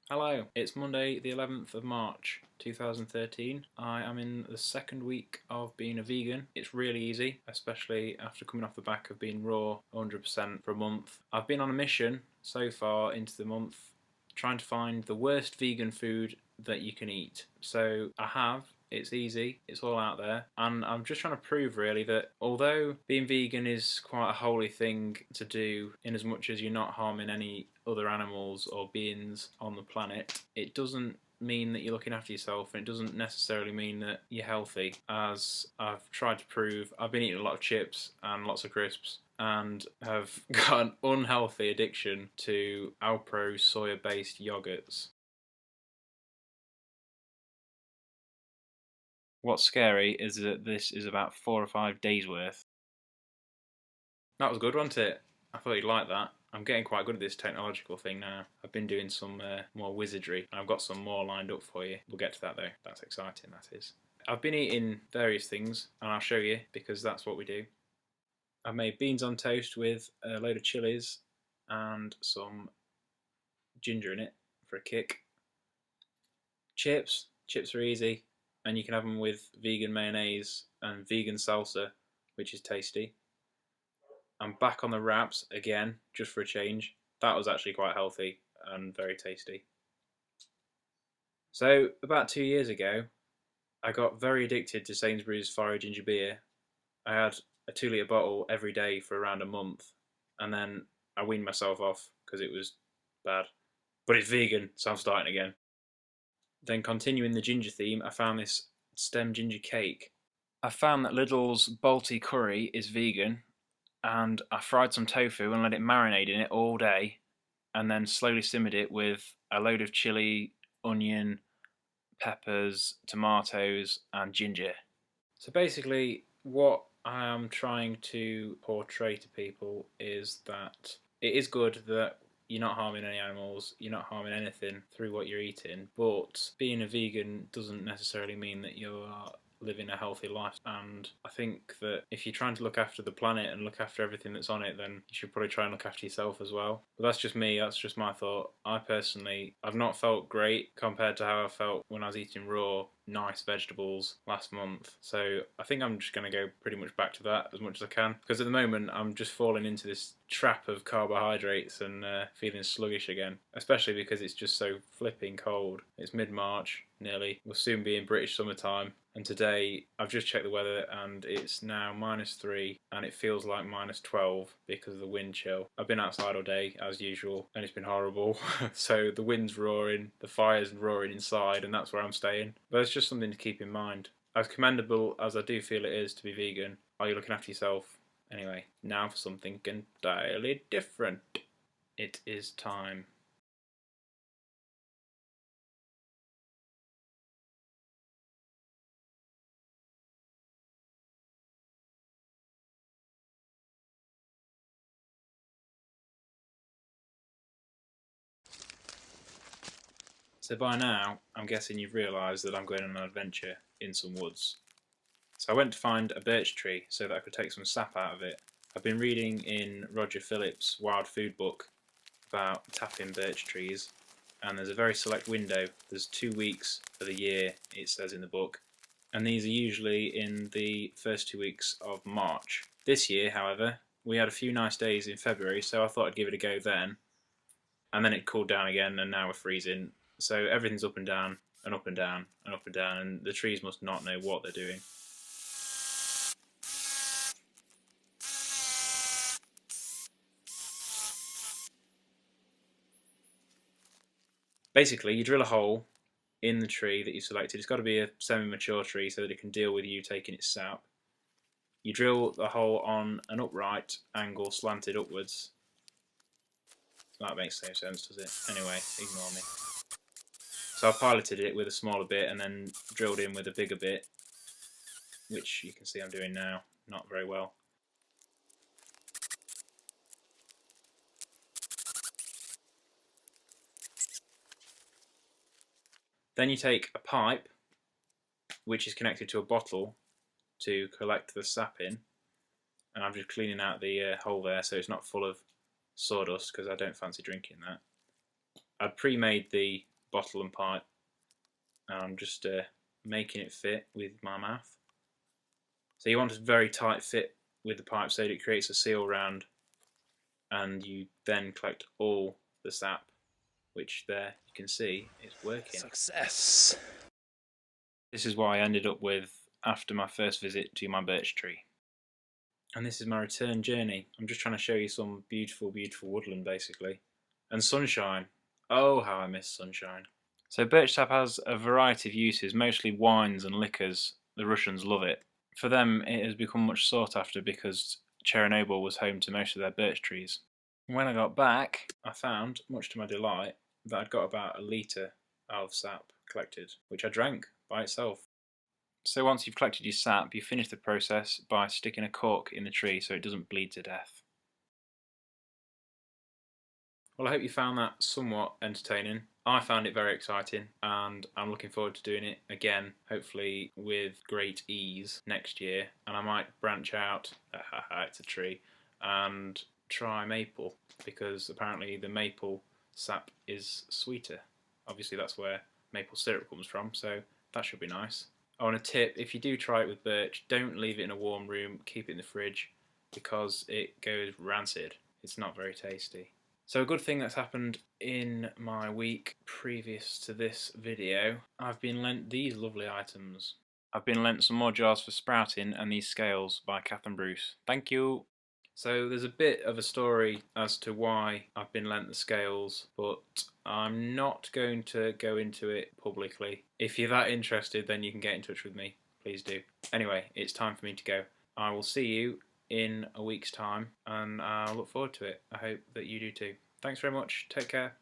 Hello, it's Monday the 11th of March 2013. I am in the second week of being a vegan. It's really easy, especially after coming off the back of being raw 100% for a month. I've been on a mission so far into the month trying to find the worst vegan food that you can eat. So I have. It's easy, it's all out there, and I'm just trying to prove really that although being vegan is quite a holy thing to do in as much as you're not harming any other animals or beings on the planet, it doesn't mean that you're looking after yourself, and it doesn't necessarily mean that you're healthy. As I've tried to prove, I've been eating a lot of chips and lots of crisps and have got an unhealthy addiction to alpro soya based yogurts. What's scary is that this is about 4 or 5 days worth. That was good, wasn't it? I thought you'd like that. I'm getting quite good at this technological thing now. I've been doing some more wizardry, and I've got some more lined up for you. We'll get to that though. That's exciting, that is. I've been eating various things, and I'll show you because that's what we do. I've made beans on toast with a load of chilies and some ginger in it for a kick. Chips are easy, and you can have them with vegan mayonnaise and vegan salsa, which is tasty. I'm back on the wraps again, just for a change. That was actually quite healthy and very tasty. So, about 2 years ago, I got very addicted to Sainsbury's Faro Ginger Beer. I had a 2 litre bottle every day for around a month, and then I weaned myself off because it was bad. But it's vegan, so I'm starting again. Then, continuing the ginger theme, I found this stem ginger cake. I found that Lidl's Balti curry is vegan, and I fried some tofu and let it marinate in it all day, and then slowly simmered it with a load of chili, onion, peppers, tomatoes, and ginger. So basically, what I am trying to portray to people is that it is good that you're not harming any animals, you're not harming anything through what you're eating, but being a vegan doesn't necessarily mean that you're living a healthy life. And I think that if you're trying to look after the planet and look after everything that's on it, then you should probably try and look after yourself as well. But that's just me, that's just my thought. I personally, I've not felt great compared to how I felt when I was eating raw nice vegetables last month, so I think I'm just going to go pretty much back to that as much as I can, because at the moment I'm just falling into this trap of carbohydrates and feeling sluggish again, especially because it's just so flipping cold. It's mid-March nearly, we'll soon be in British summertime, and today I've just checked the weather and it's now -3 and it feels like -12 because of the wind chill. I've been outside all day as usual and it's been horrible. So the wind's roaring, the fire's roaring inside, and that's where I'm staying. But it's just something to keep in mind. As commendable as I do feel it is to be vegan, are you looking after yourself? Anyway, now for something entirely different. It is time. So by now, I'm guessing you've realised that I'm going on an adventure in some woods. So I went to find a birch tree so that I could take some sap out of it. I've been reading in Roger Phillips' Wild Food book about tapping birch trees, and there's a very select window. There's 2 weeks of the year, it says in the book, and these are usually in the first 2 weeks of March. This year, however, we had a few nice days in February, so I thought I'd give it a go then, and then it cooled down again, and now we're freezing. So everything's up and down, and up and down, and up and down, and the trees must not know what they're doing. Basically, you drill a hole in the tree that you selected. It's got to be a semi-mature tree so that it can deal with you taking its sap. You drill the hole on an upright angle, slanted upwards. That makes no sense, does it? Anyway, ignore me. So I piloted it with a smaller bit and then drilled in with a bigger bit, which you can see I'm doing now, not very well. Then you take a pipe, which is connected to a bottle to collect the sap in, and I'm just cleaning out the hole there so it's not full of sawdust because I don't fancy drinking that. I'd pre-made the bottle and pipe, and I'm just making it fit with my mouth. So you want a very tight fit with the pipe so that it creates a seal round, and you then collect all the sap, which there you can see is working. Success! This is what I ended up with after my first visit to my birch tree. And this is my return journey. I'm just trying to show you some beautiful, beautiful woodland basically. And sunshine. Oh, how I miss sunshine. So birch sap has a variety of uses, mostly wines and liquors. The Russians love it. For them it has become much sought after because Chernobyl was home to most of their birch trees. When I got back, I found, much to my delight, that I'd got about a litre of sap collected, which I drank by itself. So once you've collected your sap, you finish the process by sticking a cork in the tree so it doesn't bleed to death. Well, I hope you found that somewhat entertaining. I found it very exciting, and I'm looking forward to doing it again, hopefully with great ease next year. And I might branch out, it's a tree, and try maple, because apparently the maple sap is sweeter. Obviously that's where maple syrup comes from, so that should be nice. Oh, and a tip, if you do try it with birch, don't leave it in a warm room, keep it in the fridge, because it goes rancid. It's not very tasty. So a good thing that's happened in my week previous to this video, I've been lent these lovely items. I've been lent some more jars for sprouting and these scales by Kath and Bruce. Thank you! So there's a bit of a story as to why I've been lent the scales, but I'm not going to go into it publicly. If you're that interested, then you can get in touch with me. Please do. Anyway, it's time for me to go. I will see you in a week's time, and I look forward to it. I hope that you do too. Thanks very much. Take care.